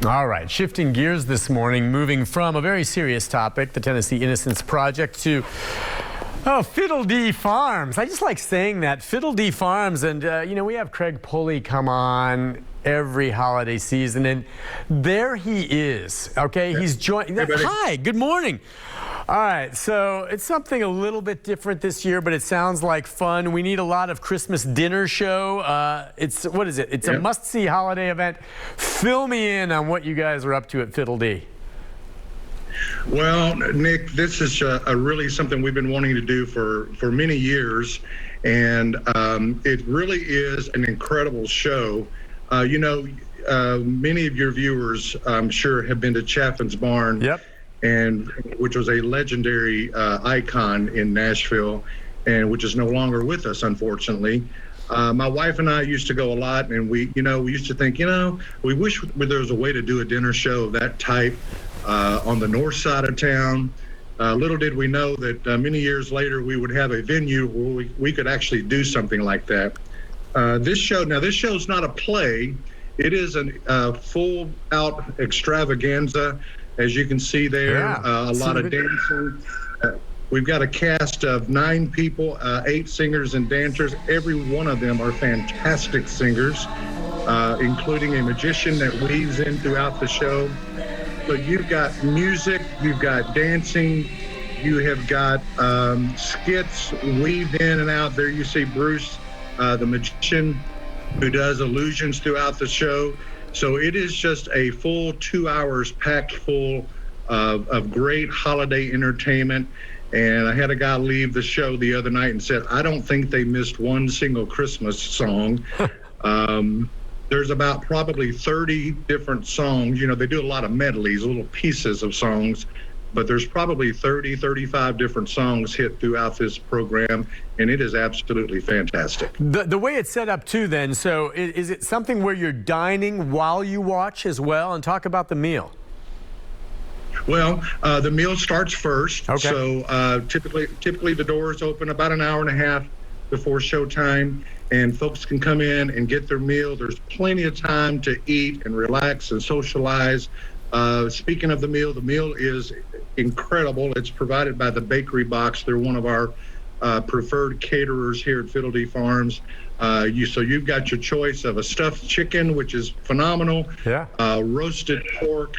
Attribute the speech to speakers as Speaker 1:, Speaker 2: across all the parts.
Speaker 1: All right, shifting gears this morning, moving from a very serious topic, the Tennessee Innocence Project, to Fiddle Dee Farms. I just like saying that, Fiddle Dee Farms. And, you know, we have Craig Pulley come on every holiday season, and there he is, okay? He's joined. Hi, good morning. All right, so it's something a little bit different this year, but it sounds like fun. We need a lot of Christmas dinner show. What is it? It's a must-see holiday event. Fill me in on what you guys are up to at Fiddle Dee.
Speaker 2: Well, Nick, this is really something we've been wanting to do for many years, and it really is an incredible show. You know, many of your viewers, I'm sure, have been to Chaffin's Barn.
Speaker 1: Yep.
Speaker 2: And which was a legendary icon in Nashville, and which is no longer with us, unfortunately. My wife and I used to go a lot, and we used to think, we wish there was a way to do a dinner show of that type on the north side of town. Little did we know that many years later we would have a venue where we could actually do something like that. This show's not a play. It is a full-out extravaganza. As you can see there, a lot of dancing. We've got a cast of 9 people, 8 singers and dancers. Every one of them are fantastic singers, including a magician that weaves in throughout the show. So you've got music, you've got dancing, you have got skits weaved in and out. There you see Bruce, the magician, who does illusions throughout the show. So it is just a full 2 hours packed full of great holiday entertainment. And I had a guy leave the show the other night and said, I don't think they missed one single Christmas song. There's about probably 30 different songs. You know, they do a lot of medleys, little pieces of songs, but there's probably 30, 35 different songs hit throughout this program, and it is absolutely fantastic.
Speaker 1: The way it's set up, too, then, so is it something where you're dining while you watch as well? And talk about the meal.
Speaker 2: Well, the meal starts first.
Speaker 1: Okay.
Speaker 2: So typically the doors open about an hour and a half before showtime, and folks can come in and get their meal. There's plenty of time to eat and relax and socialize. Speaking of the meal is incredible. It's provided by the Bakery Box. They're one of our preferred caterers here at Fiddle Dee Farms. So you've got your choice of a stuffed chicken, which is phenomenal.
Speaker 1: Yeah.
Speaker 2: Roasted pork.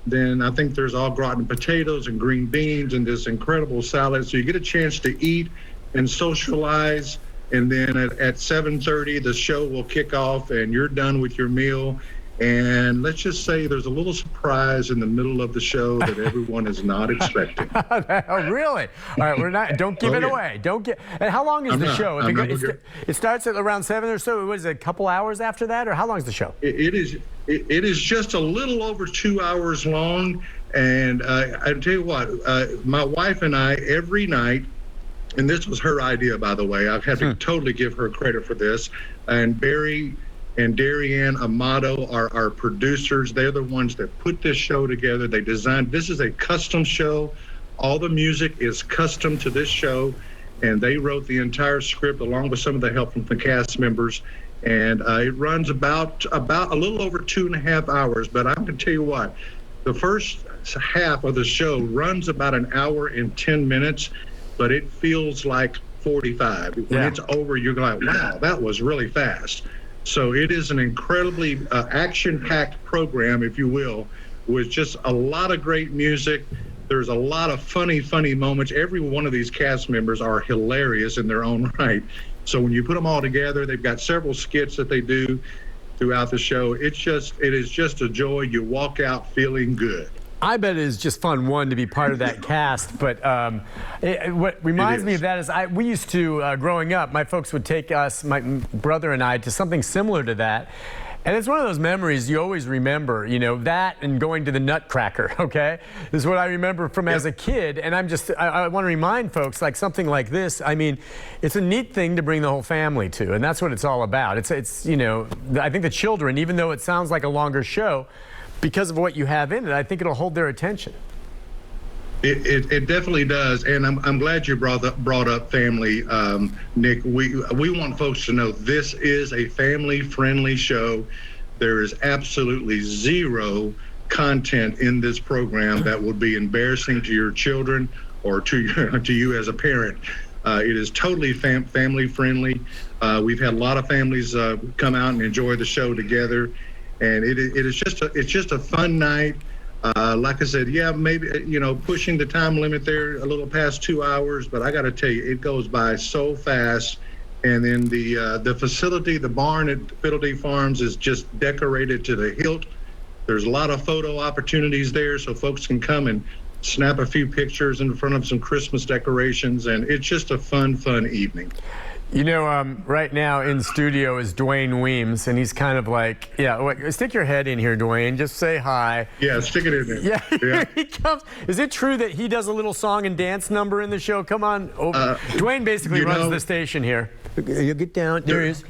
Speaker 2: Then I think there's au gratin potatoes and green beans and this incredible salad. So you get a chance to eat and socialize. And then at 7:30, the show will kick off and you're done with your meal. And let's just say there's a little surprise in the middle of the show that everyone is not expecting.
Speaker 1: Oh, really? All right, don't give it away. And how long is the show? It starts at around 7 or so. What is it, a couple hours after that, or how long is the show?
Speaker 2: It is just a little over 2 hours long. And I tell you what, my wife and I, every night, and this was her idea, by the way, I've had to totally give her credit for this, and Barry and Darianne Amato are our producers. They're the ones that put this show together. They designed, this is a custom show. All the music is custom to this show, and they wrote the entire script along with some of the help from the cast members. And it runs about a little over 2.5 hours. But I'm going to tell you what, the first half of the show runs about an hour and 10 minutes, but it feels like 45. When it's over, you're like, wow, that was really fast. So it is an incredibly action-packed program, if you will, with just a lot of great music. There's a lot of funny moments. Every one of these cast members are hilarious in their own right. So when you put them all together, they've got several skits that they do throughout the show. It is just a joy. You walk out feeling good.
Speaker 1: I bet it is just fun, to be part of that cast. But what reminds me of that is we used to, growing up, my folks would take us, my brother and I, to something similar to that. And it's one of those memories you always remember, that and going to the Nutcracker, okay? This is what I remember from as a kid. And I want to remind folks, like something like this, I mean, it's a neat thing to bring the whole family to. And that's what it's all about. It's I think the children, even though it sounds like a longer show, because of what you have in it, I think it'll hold their attention.
Speaker 2: It definitely does, and I'm glad you brought up family, Nick. We want folks to know this is a family-friendly show. There is absolutely zero content in this program that would be embarrassing to your children or to you as a parent. It is totally family friendly. We've had a lot of families come out and enjoy the show together, and it's just a fun night. Like I said, yeah, maybe pushing the time limit there a little past 2 hours, but I got to tell you, it goes by so fast. And then the facility, the barn at Fiddle Dee Farms, is just decorated to the hilt. There's a lot of photo opportunities there, so folks can come and snap a few pictures in front of some Christmas decorations, and it's just a fun evening.
Speaker 1: Right now in studio is Dwayne Weems, and he's kind of like, stick your head in here, Dwayne. Just say hi.
Speaker 2: Yeah, stick it in there.
Speaker 1: Yeah, here he comes. Is it true that he does a little song and dance number in the show? Come on. Dwayne basically runs the station here. You get down. There he is.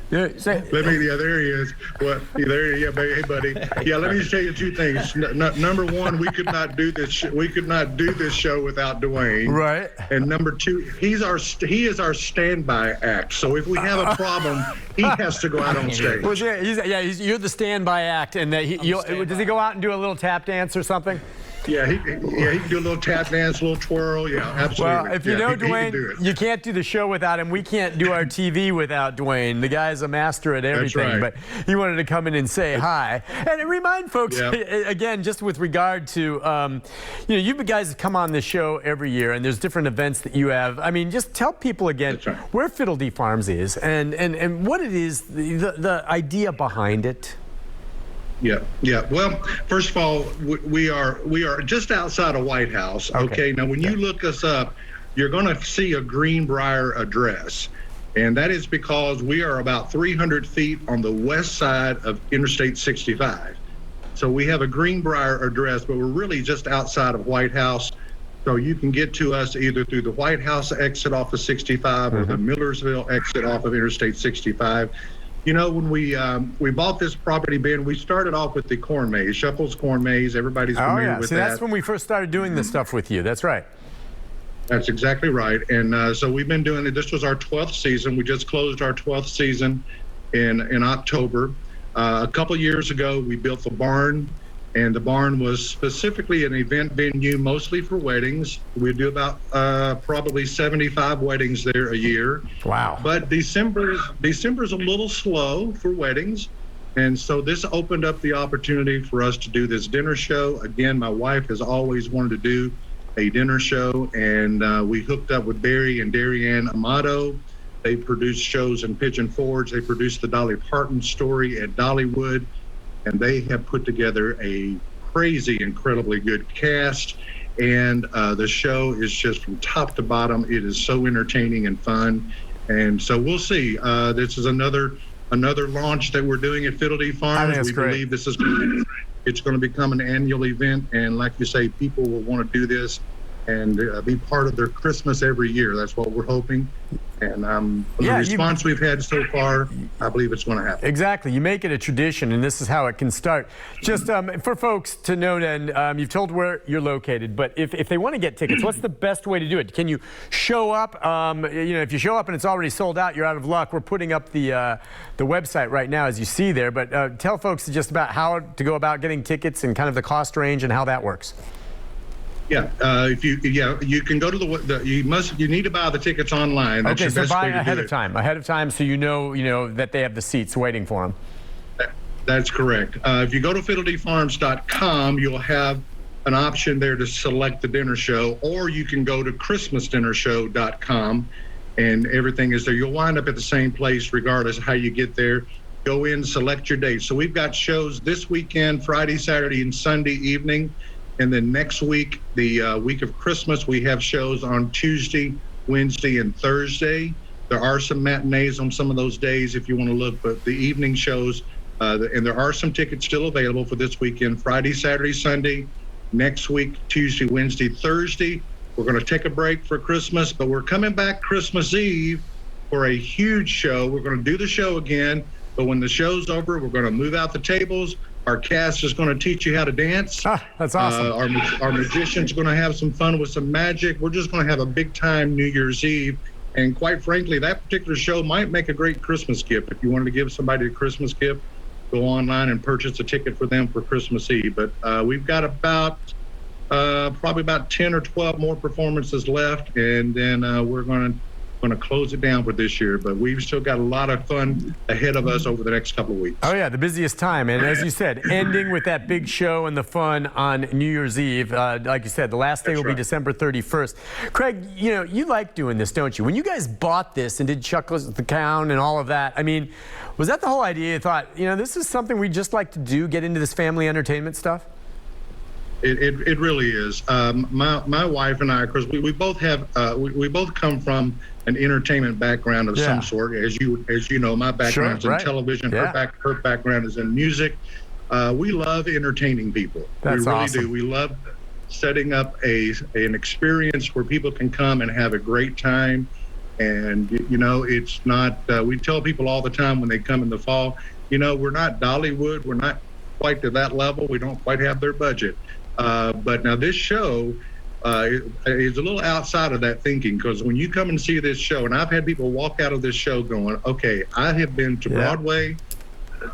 Speaker 2: There he is. Well, hey, buddy. Yeah, let me tell you two things. Number one, we could not do this. We could not do this show without Dwayne.
Speaker 1: Right.
Speaker 2: And number two, he is our standby act. So if we have a problem, he has to go out on stage.
Speaker 1: Well, you're the standby act, and does he go out and do a little tap dance or something?
Speaker 2: Yeah, he can do a little tap dance, a little twirl. Yeah, absolutely.
Speaker 1: Well, if you know Dwayne, you can't do the show without him. We can't do our TV without Dwayne. The guy's a master at everything.
Speaker 2: That's right.
Speaker 1: But he wanted to come in and say hi. And remind folks, again, just with regard to, you guys come on this show every year, and there's different events that you have. I mean, just tell people again where Fiddle Dee Farms is and what it is, the idea behind it.
Speaker 2: Yeah. Well, first of all, we are just outside of White House. Okay. Now, when you look us up, you're going to see a Greenbrier address, and that is because we are about 300 feet on the west side of Interstate 65. So we have a Greenbrier address, but we're really just outside of White House. So you can get to us either through the White House exit off of 65 or the Millersville exit off of Interstate 65. When we bought this property, Ben, we started off with the corn maze, Shuffles Corn Maze. Everybody's familiar with that.
Speaker 1: That's when we first started doing this stuff with you. That's right.
Speaker 2: That's exactly right. And so we've been doing it. This was our 12th season. We just closed our 12th season in October. A couple years ago, we built the barn, and the barn was specifically an event venue, mostly for weddings. We do about probably 75 weddings there a year.
Speaker 1: Wow.
Speaker 2: But December's a little slow for weddings. And so this opened up the opportunity for us to do this dinner show. Again, my wife has always wanted to do a dinner show, and we hooked up with Barry and Darrianne Amato. They produced shows in Pigeon Forge. They produced the Dolly Parton story at Dollywood. And they have put together a crazy, incredibly good cast. And the show is just from top to bottom. It is so entertaining and fun. And so we'll see. This is another launch that we're doing at Fiddle Dee Farms. We believe this is it's going to become an annual event. And like you say, people will want to do this and be part of their Christmas every year. That's what we're hoping. And the response we've had so far, I believe it's going to happen.
Speaker 1: Exactly. You make it a tradition, and this is how it can start. Just for folks to note, and you've told where you're located, but if they want to get tickets, what's the best way to do it? Can you show up? If you show up and it's already sold out, you're out of luck. We're putting up the website right now, as you see there. But tell folks just about how to go about getting tickets and kind of the cost range and how that works.
Speaker 2: Yeah, you can go to you need to buy the tickets online. That's
Speaker 1: okay, so buy ahead of time, so you know that they have the seats waiting for them.
Speaker 2: That's correct. If you go to fiddledeefarms.com, you'll have an option there to select the dinner show, or you can go to christmasdinnershow.com, and everything is there. You'll wind up at the same place regardless of how you get there. Go in, select your date. So we've got shows this weekend, Friday, Saturday, and Sunday evening. And then next week, the week of Christmas, we have shows on Tuesday, Wednesday, and Thursday. There are some matinees on some of those days if you want to look, but the evening shows, and there are some tickets still available for this weekend, Friday, Saturday, Sunday. Next week, Tuesday, Wednesday, Thursday. We're going to take a break for Christmas, but we're coming back Christmas Eve for a huge show. We're going to do the show again, but when the show's over, we're going to move out the tables. Our cast is going to teach you how to dance.
Speaker 1: That's awesome.
Speaker 2: Our magician's going to have some fun with some magic. We're just going to have a big time New Year's Eve. And quite frankly, that particular show might make a great Christmas gift. If you wanted to give somebody a Christmas gift, go online and purchase a ticket for them for Christmas Eve. But we've got about probably about 10 or 12 more performances left, and then we're going to close it down for this year. But we've still got a lot of fun ahead of us over the next couple of weeks.
Speaker 1: Oh yeah, the busiest time, and as you said, ending with that big show and the fun on New Year's Eve. Like you said, the last day will be December 31st. Craig, you know, you like doing this, don't you? When you guys bought this and did Chuckles at the Town and all of that, I mean, was that the whole idea? You thought, you know, this is something we just like to do, get into this family entertainment stuff?
Speaker 2: It really is. My wife and I, of course, we both have we both come from an entertainment background of some sort. As you know, my background is in television. Her background is in music. We love entertaining people.
Speaker 1: That's
Speaker 2: we really
Speaker 1: awesome.
Speaker 2: do. We love setting up an experience where people can come and have a great time. And you know, it's not. We tell people all the time when they come in the fall, you know, we're not Dollywood. We're not quite to that level. We don't quite have their budget. But now this show is a little outside of that thinking, because when you come and see this show, and I've had people walk out of this show going, okay, I have been to Broadway,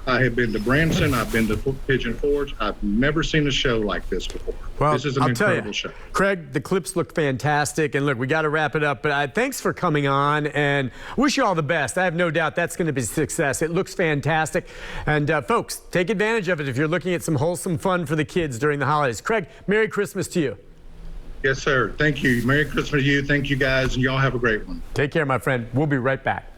Speaker 2: I have been to Branson, I've been to Pigeon Forge, I've never seen a show like this before.
Speaker 1: Well,
Speaker 2: this is an incredible show.
Speaker 1: Craig, the clips look fantastic, and look, we got to wrap it up, but thanks for coming on, and wish you all the best. I have no doubt that's going to be a success. It looks fantastic, and folks, take advantage of it if you're looking at some wholesome fun for the kids during the holidays. Craig, Merry Christmas to you.
Speaker 2: Yes, sir. Thank you. Merry Christmas to you. Thank you, guys, and y'all have a great one.
Speaker 1: Take care, my friend. We'll be right back.